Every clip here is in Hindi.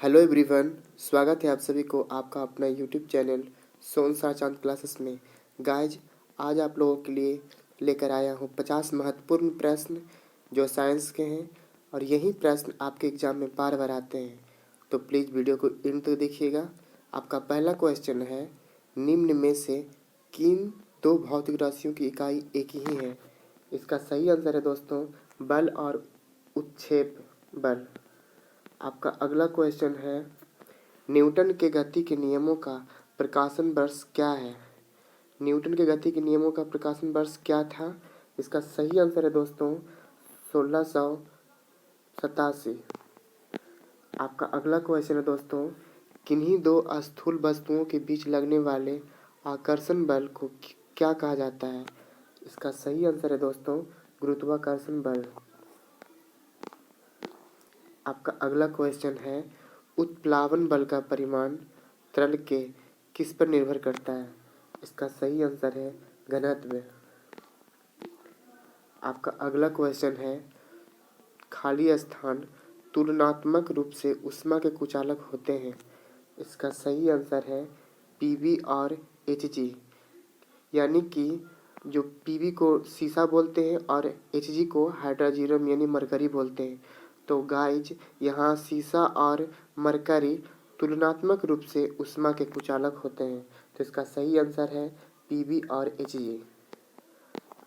हेलो एवरीवन, स्वागत है आप सभी को आपका अपना यूट्यूब चैनल सोनसा चांद क्लासेस में। गाइज, आज आप लोगों के लिए लेकर आया हूँ 50 महत्वपूर्ण प्रश्न जो साइंस के हैं और यही प्रश्न आपके एग्जाम में बार बार आते हैं। तो प्लीज़ वीडियो को एंड तक देखिएगा। आपका पहला क्वेश्चन है, निम्न में से किन दो भौतिक राशियों की इकाई एक ही है? इसका सही आंसर है दोस्तों बल और उत्क्षेप बल। आपका अगला क्वेश्चन है, न्यूटन के गति के नियमों का प्रकाशन वर्ष क्या है? न्यूटन के गति के नियमों का प्रकाशन वर्ष क्या था? इसका सही आंसर है दोस्तों 1687। आपका अगला क्वेश्चन है दोस्तों, किन्हीं दो स्थूल वस्तुओं के बीच लगने वाले आकर्षण बल को क्या कहा जाता है? इसका सही आंसर है दोस्तों गुरुत्वाकर्षण बल। आपका अगला क्वेश्चन है, उत्प्लावन बल का परिमाण तरल के किस पर निर्भर करता है? इसका सही आंसर है घनत्व। आपका अगला क्वेश्चन है, खाली स्थान तुलनात्मक रूप से ऊष्मा के कुचालक होते हैं। इसका सही आंसर है पीवी और एचजी, यानी कि जो पीवी को सीसा बोलते हैं और एचजी को हाइड्रोजन यानी मरकरी बोलते हैं। तो गाइज, यहाँ सीसा और मरकरी तुलनात्मक रूप से ऊष्मा के कुचालक होते हैं। तो इसका सही आंसर है पीवी और एचजी।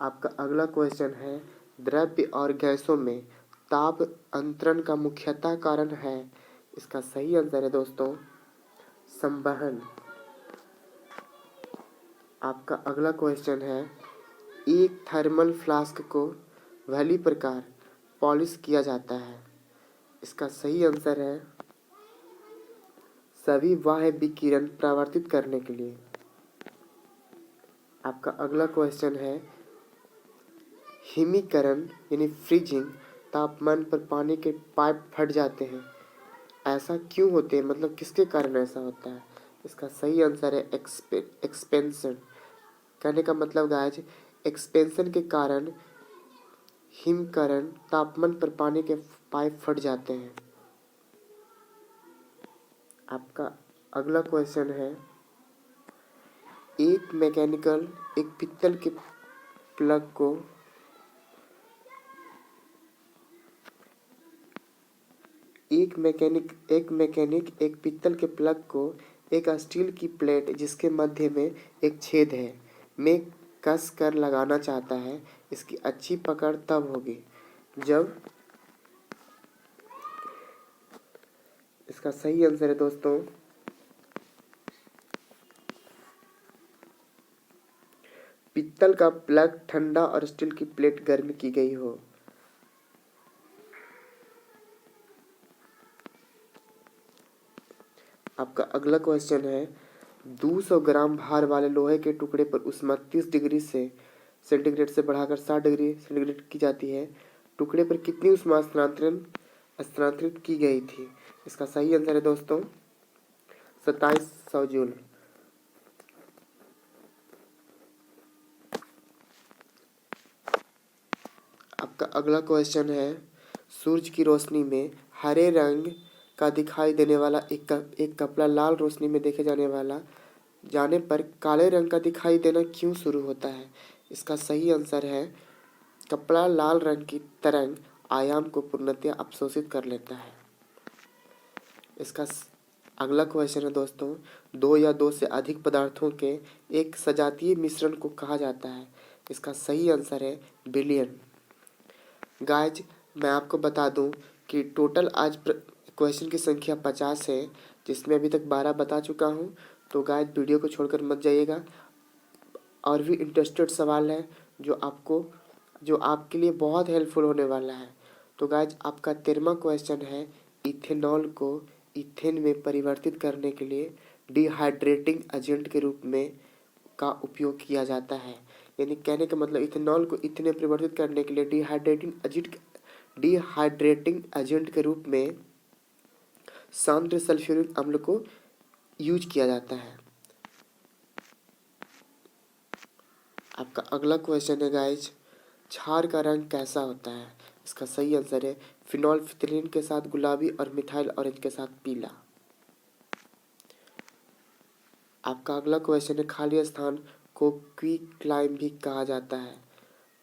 आपका अगला क्वेश्चन है, द्रव्य और गैसों में ताप अंतरण का मुख्यतः कारण है। इसका सही आंसर है दोस्तों संवहन। आपका अगला क्वेश्चन है, एक थर्मल फ्लास्क को भली प्रकार पॉलिश किया जाता है। इसका सही आंसर है सभी बाह्य विकिरण परावर्तित करने के लिए। आपका अगला क्वेश्चन है, हिमीकरण यानी फ्रीजिंग तापमान पर पानी के पाइप फट जाते हैं। ऐसा क्यों होते हैं, मतलब किसके कारण ऐसा होता है? इसका सही आंसर है एक्सपेंशन। कहने का मतलब गाइज, एक्सपेंशन के कारण हिमकरण तापमान पर पानी के पाइप फट जाते हैं। आपका अगला क्वेश्चन है, एक पित्तल के प्लग को एक मैकेनिक एक पित्तल के प्लग को एक स्टील की प्लेट जिसके मध्य में एक छेद है में कस कर लगाना चाहता है। इसकी अच्छी पकड़ तब होगी जब, इसका सही आंसर है दोस्तों पित्तल का प्लग ठंडा और स्टील की प्लेट गर्म की गई हो। आपका अगला क्वेश्चन है, 200 ग्राम भार वाले लोहे के टुकड़े पर ऊष्मा 30 डिग्री से सेंटीग्रेड से बढ़ाकर 60 डिग्री सेंटीग्रेड की जाती है। टुकड़े पर कितनी ऊष्मा स्थानांतरित की गई थी? इसका सही आंसर है दोस्तों 2700 जूल। आपका अगला क्वेश्चन है, सूरज की रोशनी में हरे रंग का दिखाई देने वाला एक कपड़ा लाल रोशनी में देखे जाने पर काले रंग का दिखाई देना क्यों शुरू होता है? इसका सही आंसर है कपड़ा लाल रंग की तरंग आयाम को पूर्णतः अवशोषित कर लेता है। इसका अगला क्वेश्चन है दोस्तों, दो या दो से अधिक पदार्थों के एक सजातीय मिश्रण को कहा जाता है। इसका सही आंसर है बिलियन। गाइज, मैं आपको बता दूं कि टोटल आज क्वेश्चन की संख्या 50 है, जिसमें अभी तक 12 बता चुका हूं। तो गाइज, वीडियो को छोड़कर मत जाइएगा। और भी इंटरेस्टेड सवाल है जो आपके लिए बहुत हेल्पफुल होने वाला है। तो गाइज, आपका 13वां क्वेश्चन है, इथेनॉल को इथेन में परिवर्तित करने के लिए डिहाइड्रेटिंग एजेंट के रूप में का उपयोग किया जाता है। यानी कहने का मतलब इथेनॉल को इथेन में परिवर्तित करने के लिए डिहाइड्रेटिंग एजेंट के रूप में सांद्र सल्फ्यूरिक अम्ल को यूज किया जाता है। आपका अगला क्वेश्चन है गाइज, क्षार का रंग कैसा होता है? इसका सही आंसर है फिनोल्फिथलीन के साथ गुलाबी और मिथाइल ऑरेंज के साथ पीला। आपका अगला क्वेश्चन है, खाली स्थान को क्विकलाइम भी कहा जाता है।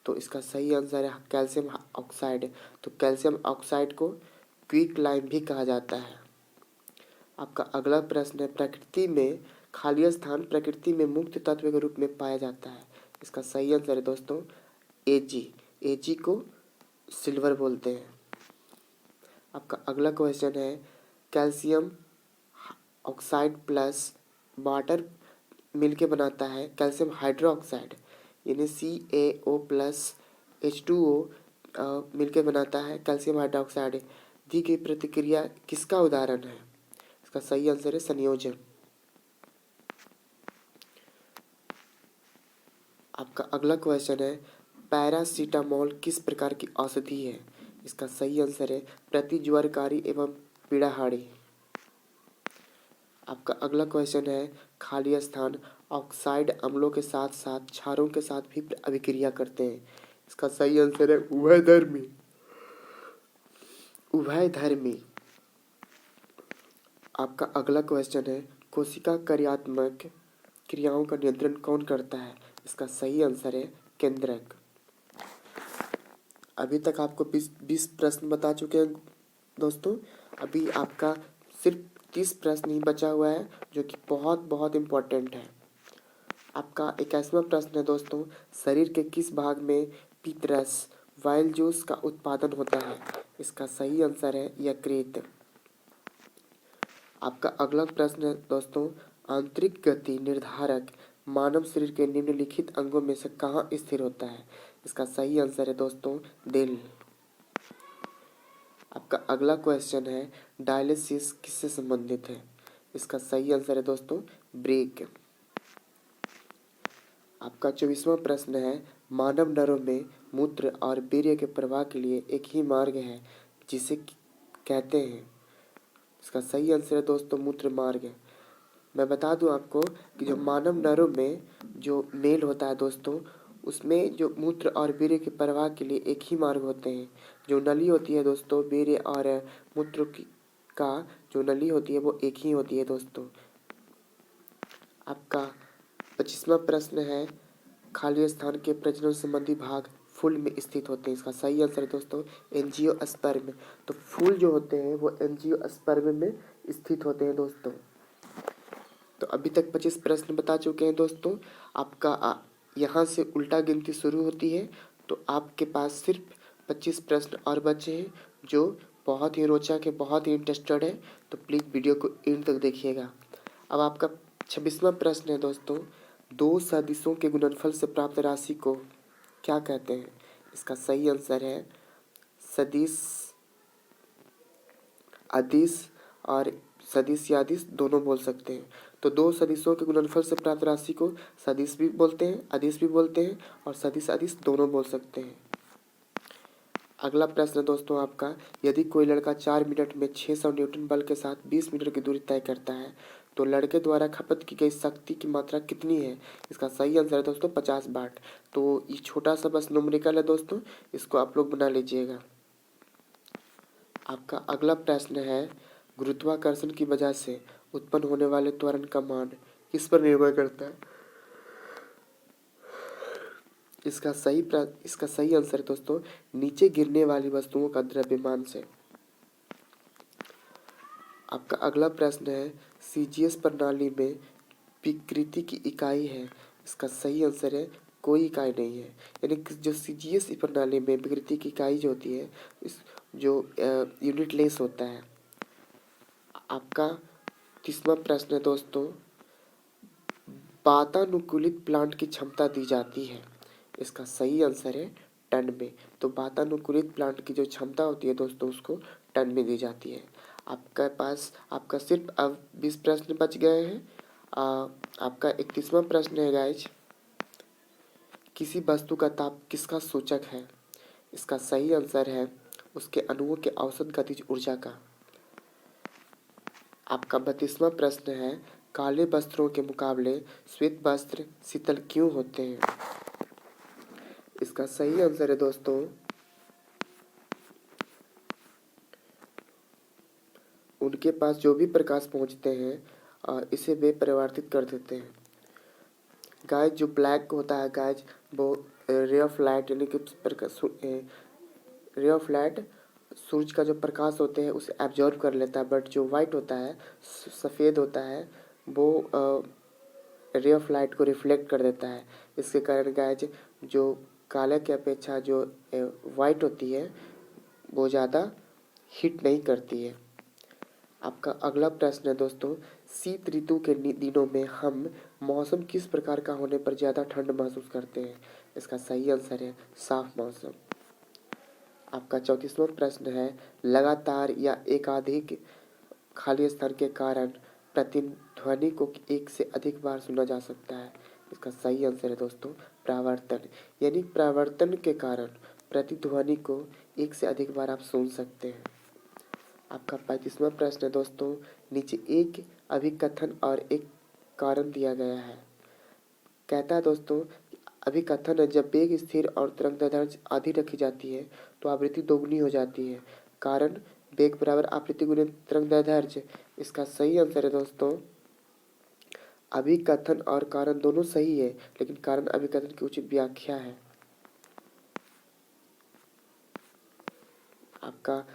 तो इसका सही आंसर है कैल्शियम ऑक्साइड। तो कैल्शियम ऑक्साइड को क्विकलाइम भी कहा जाता है। आपका अगला प्रश्न है, प्रकृति में खाली स्थान प्रकृति में मुक्त तत्व के रूप में पाया जाता है। इसका सही आंसर है दोस्तों एजी। एजी को सिल्वर बोलते हैं। आपका अगला क्वेश्चन है, कैल्शियम ऑक्साइड प्लस वाटर मिलके बनाता है कैल्शियम हाइड्रोक्साइड, यानी CaO प्लस H2O मिलके बनाता है कैल्शियम हाइड्रोक्साइड। दी गई प्रतिक्रिया किसका उदाहरण है? इसका सही आंसर है संयोजन। आपका अगला क्वेश्चन है, पैरासीटामोल किस प्रकार की औषधि है? इसका सही आंसर है प्रतिज्वरकारी एवं पीड़ाहारी। आपका अगला क्वेश्चन है, खाली स्थान ऑक्साइड अम्लों के साथ साथ क्षारों के साथ भी अभिक्रिया करते हैं। इसका सही आंसर है उभयधर्मी। उभयधर्मी। आपका अगला क्वेश्चन है, कोशिका कार्यात्मक क्रियाओं का नियंत्रण कौन करता है? इसका सही आंसर है केंद्रक। अभी तक आपको 20 प्रश्न बता चुके हैं दोस्तों। अभी आपका सिर्फ 30 प्रश्न ही बचा हुआ है, जो कि बहुत बहुत इम्पोर्टेंट है। आपका 21वां प्रश्न है दोस्तों, शरीर के किस भाग में पीतरस वाइल जूस का उत्पादन होता है? इसका सही आंसर है यकृत। आपका अगला प्रश्न है दोस्तों, आंतरिक गति निर्धारक मानव शरीर के निम्नलिखित अंगों में से कहाँ स्थिर होता है? इसका सही आंसर है दोस्तों दिल। आपका अगला क्वेश्चन है, डायलिसिस किससे संबंधित है? इसका सही आंसर है दोस्तों ब्रेक। आपका 24वां प्रश्न है, मानव नरों में मूत्र और वीर्य के प्रवाह के लिए एक ही मार्ग है जिसे कहते हैं। इसका सही आंसर है दोस्तों मूत्र मार्ग। मैं बता दूं आपको कि जो मानव नरों में जो मेल होता है दोस्तों, उसमें जो मूत्र और वीर्य के प्रवाह के लिए एक ही मार्ग होते हैं। जो नली होती है दोस्तों, वीर्य और मूत्र का जो नली होती है वो एक ही होती है दोस्तों। आपका 25वां प्रश्न है, खाली स्थान के प्रजनन संबंधी भाग फूल में स्थित होते हैं। इसका सही आंसर है दोस्तों एंजियोस्पर्म। तो फूल जो होते हैं वो एंजियोस्पर्म में स्थित होते हैं दोस्तों। तो अभी तक 25 प्रश्न बता चुके हैं दोस्तों। आपका यहाँ से उल्टा गिनती शुरू होती है, तो आपके पास सिर्फ 25 प्रश्न और बचे हैं, जो बहुत ही रोचक है, बहुत ही इंटरेस्टेड है। तो प्लीज़ वीडियो को एंड तक देखिएगा। अब आपका 26वां प्रश्न है दोस्तों, दो सदिशों के गुणनफल से प्राप्त राशि को क्या कहते हैं? इसका सही आंसर है सदिश, अदिश और सदिश या अदिश दोनों बोल सकते हैं। तो दो सदिशों के गुणनफल से प्राप्त राशि को सदिश भी बोलते हैं, अदिश भी बोलते हैं, और सदिश अदिश दोनों बोल सकते हैं। अगला प्रश्न दोस्तों आपका, यदि कोई लड़का 4 मिनट में 600 न्यूटन बल के साथ 20 मीटर की दूरी तय करता है, तो लड़के द्वारा खपत की गई शक्ति की मात्रा कितनी है? इसका सही आंसर है दोस्तों 50 वाट। तो ये छोटा सा बस न्यूमेरिकल है दोस्तों, इसको आप लोग बना लीजिएगा। आपका अगला प्रश्न है, गुरुत्वाकर्षण की वजह से उत्पन्न होने वाले त्वरण का मान किस पर निर्भर करता है? इसका सही आंसर है दोस्तों नीचे गिरने वाली वस्तुओं का द्रव्यमान से। आपका अगला प्रश्न है, CGS प्रणाली में विकृति की इकाई है। इसका सही आंसर है कोई इकाई नहीं है। यानी कि जो CGS प्रणाली में विकृति की इकाई जो होती है, इस जो यूनिट लेस होता है। आपका 30वां प्रश्न है दोस्तों, वातानुकूलित प्लांट की क्षमता दी जाती है। इसका सही आंसर है टन में। तो वातानुकूलित प्लांट की जो क्षमता होती है दोस्तों, उसको टन में दी जाती है। आपके पास आपका सिर्फ अब 20 प्रश्न बच गए हैं। आपका 31वां प्रश्न है गाइज, किसी वस्तु का ताप किसका सूचक है? इसका सही आंसर है उसके अणुओं के औसत गतिज ऊर्जा का। आपका 32वां प्रश्न है, काले वस्त्रों के मुकाबले श्वेत वस्त्र शीतल क्यों होते हैं? इसका सही आंसर है दोस्तों उनके पास जो भी प्रकाश पहुंचते हैं इसे वे परिवर्तित कर देते हैं। गाइस जो ब्लैक होता है गाइस वो रे ऑफ लाइट यानी कि रे ऑफ लाइट सूरज का जो प्रकाश होते हैं उसे एब्जॉर्ब कर लेता है। बट जो वाइट होता है सफ़ेद होता है वो रे ऑफ लाइट को रिफ्लेक्ट कर देता है। इसके कारण गाइस जो काले की अपेक्षा जो वाइट होती है वो ज़्यादा हीट नहीं करती है। आपका अगला प्रश्न है दोस्तों, शीत ऋतु के दिनों में हम मौसम किस प्रकार का होने पर ज़्यादा ठंड महसूस करते हैं? इसका सही आंसर है साफ मौसम। आपका 34वां प्रश्न है, लगातार या एकाधिक खाली स्थान के कारण प्रतिध्वनि को एक से अधिक बार सुना जा सकता है। इसका सही आंसर है दोस्तों प्रावर्तन, यानी प्रावर्तन के कारण प्रतिध्वनि को एक से अधिक बार आप सुन सकते हैं। आपका 35वां प्रश्न है दोस्तों, नीचे एक अभिकथन और एक कारण दिया गया है। कहता है दोस्तों अभिकथन है, जब वेग स्थिर और तरंग दैर्ध्य आधी रखी जाती है तो आवृत्ति दोगुनी हो जाती है। कारण वेग बराबर आवृत्ति गुणे तरंग दैर्ध्य। इसका सही आंसर है दोस्तों अभिकथन और कारण दोनों सही है, लेकिन कारण अभिकथन की उचित व्याख्या है। आपका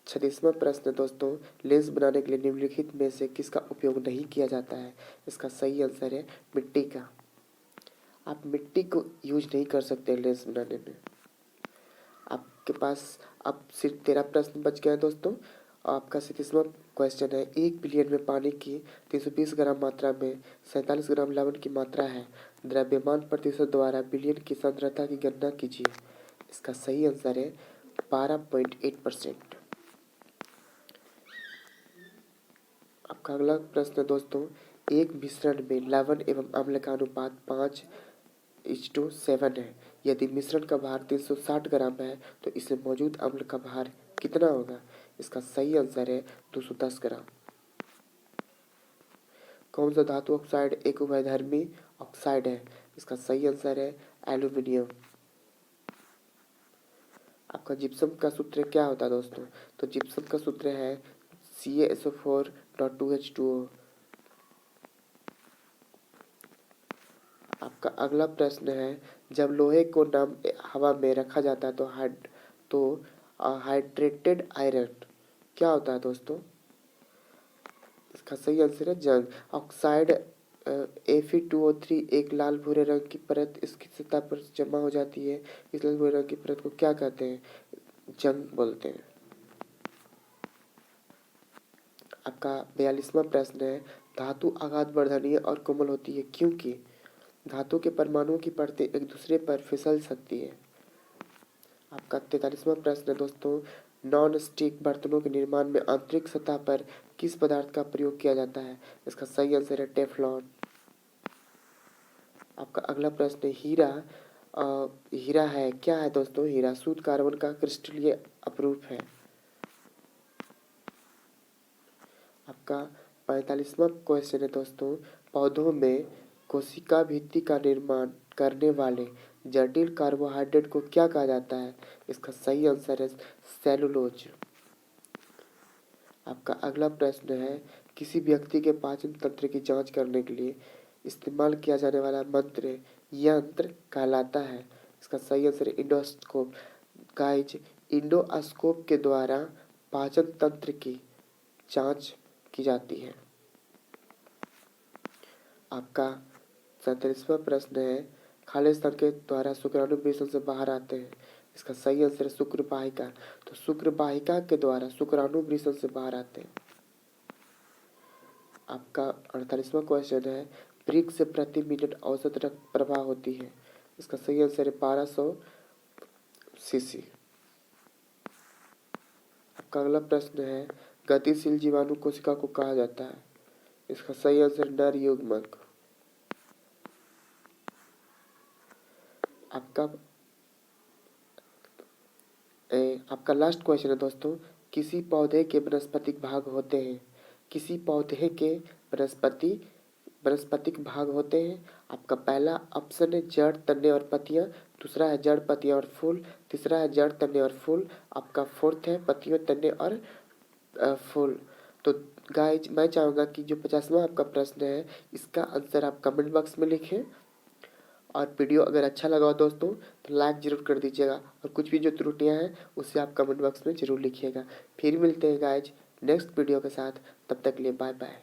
36वां प्रश्न दोस्तों, लेंस बनाने के लिए निम्नलिखित में से किसका उपयोग नहीं किया जाता है? इसका सही आंसर है मिट्टी का। आप मिट्टी को यूज नहीं कर सकते लेंस बनाने में। आपके पास अब सिर्फ 13 प्रश्न बच गए हैं दोस्तों। आपका 37वां क्वेश्चन है, 1 बिलियन में पानी की 320 ग्राम मात्रा में 47 ग्राम लवण की मात्रा है। द्रव्यमान प्रतिशत द्वारा बिलियन की सांद्रता की गणना कीजिए। इसका सही आंसर है 12.8%। आपका अगला प्रश्न दोस्तों, एक मिश्रण में लवण एवं अम्ल का अनुपात 5:7 है। यदि मिश्रण का भार 360 ग्राम है तो इसमें मौजूद अम्ल का भार कितना होगा? इसका सही आंसर है 210 ग्राम। कौन सा धातु ऑक्साइड एक उभयधर्मी ऑक्साइड है? इसका सही आंसर है एल्यूमिनियम। आपका जिप्सम का सूत्र क्या होता है दोस्तों? तो जिप्सम का सूत्र है CaSO4.2H2O। आपका अगला प्रश्न है, जब लोहे को नम हवा में रखा जाता है तो हाइड्रेटेड आयरन क्या होता है दोस्तों? इसका सही आंसर है जंग ऑक्साइड। Fe2O3 एक लाल भूरे रंग की परत इसकी सतह पर जमा हो जाती है। इस लाल भूरे रंग की परत को क्या कहते हैं? जंग बोलते हैं। आपका 42वां प्रश्न है, धातु आघात वर्धनीय और कोमल होती है क्योंकि धातु के परमाणुओं की परतें एक दूसरे पर फिसल सकती है। आपका 43वां प्रश्न है दोस्तों, नॉन स्टिक बर्तनों के निर्माण में आंतरिक सतह पर किस पदार्थ का प्रयोग किया जाता है? इसका सही आंसर है टेफ्लॉन। आपका अगला प्रश्न है, हीरा है क्या है दोस्तों? हीरा शुद्ध कार्बन का क्रिस्टलीय अपरूप है। आपका 45वां क्वेश्चन है दोस्तों, पौधों में कोशिका भित्ति का निर्माण करने वाले जटिल कार्बोहाइड्रेट को क्या कहा जाता है? इसका सही आंसर है सेलुलोज। आपका अगला प्रश्न है, किसी व्यक्ति के पाचन तंत्र की जांच करने के लिए इस्तेमाल किया जाने वाला यंत्र कहलाता है। इसका सही आंसर है इंडोस्कोप। गाइज इंडोस्कोप के द्वारा पाचन तंत्र की जांच की जाती है। आपका 37वां प्रश्न है, खाली स्थान के द्वारा शुक्राणु वृषण से बाहर आते हैं। इसका सही आंसर है शुक्र वाहिका। तो शुक्र वाहिका के द्वारा शुक्राणु वृषण से बाहर आते हैं। आपका 48वां क्वेश्चन है, वृक्क से प्रति मिनट औसत रक्त प्रवाह होती है। इसका सही आंसर है 1200 सीसी। आपका अगला प्रश्न है, गतिशील जीवाणु कोशिका को कहा जाता है। इसका सही आंसर नर युग्मक। आपका लास्ट क्वेश्चन है दोस्तों, किसी पौधे के वनस्पतिक भाग होते हैं। किसी पौधे के वनस्पतिक भाग होते हैं। आपका पहला ऑप्शन है जड़, तने और पत्तियां। दूसरा है जड़, पत्तियां और फूल। तीसरा है जड़, तने और फूल। आपका फोर्थ है पत्तियों, तने और फूल। तो गाइज मैं चाहूँगा कि जो 50वां आपका प्रश्न है इसका आंसर आप कमेंट बॉक्स में लिखें। और वीडियो अगर अच्छा लगा हो दोस्तों तो लाइक ज़रूर कर दीजिएगा, और कुछ भी जो त्रुटियां हैं उसे आप कमेंट बॉक्स में ज़रूर लिखिएगा। फिर मिलते हैं गाइज नेक्स्ट वीडियो के साथ, तब तक के लिए बाय बाय।